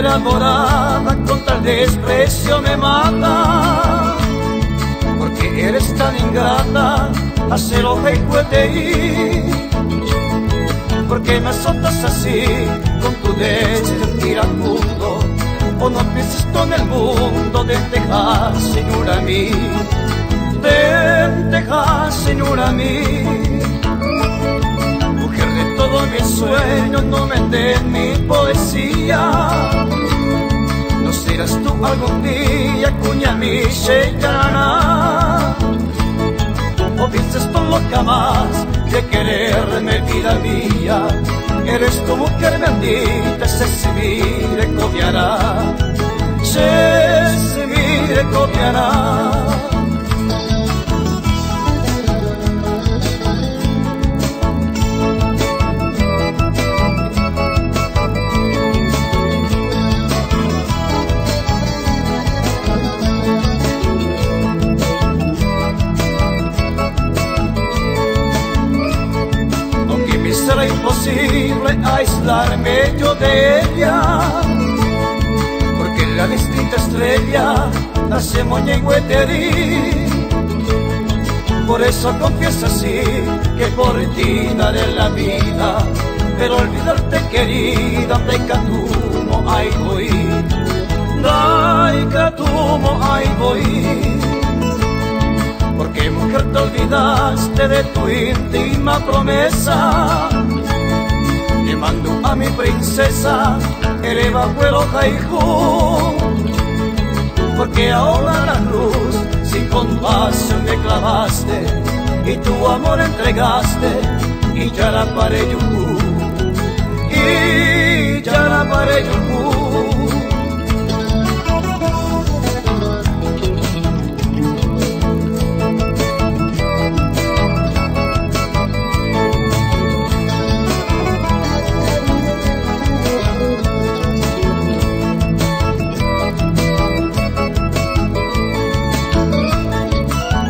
Enamorada con tal desprecio me mata, porque eres tan ingrata, hacer ojo de ir, porque me azotas así con tu derecho iracundo, o no piensas con el mundo de dejar señora a mí, de dejar señora a mí. Mujer de todos mis sueños, no vendes mi poesía. No serás tú algún día, cuña mi cheyana. O piensas por lo que más de quererme, vida mía. Eres tu mujer bendita, se mire copiará, se mire copiará. Será imposible aislarme yo de ella, porque la distinta estrella hace moña y hueterí. Por eso confieso así que por ti daré la vida, pero olvidarte querida, de catumo ay voy, de catumo ay voy. Porque mujer te olvidaste de tu íntima promesa. Le mando a mi princesa, eleva vuelo jaijú. Porque ahora la cruz sin compasión me clavaste, y tu amor entregaste, y ya la paré yo, y ya la paré yo.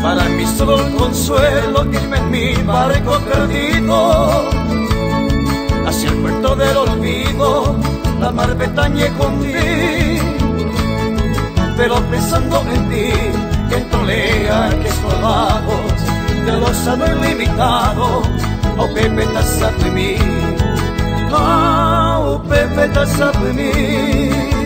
Para mí solo el consuelo irme en mi barco perdido hacia el puerto del olvido, la mar Bretaña escondí. Pero pensando en ti, que entrolea que esforzados de lo sano ilimitado, oh Pepe taza de mí, oh Pepe taza de mí.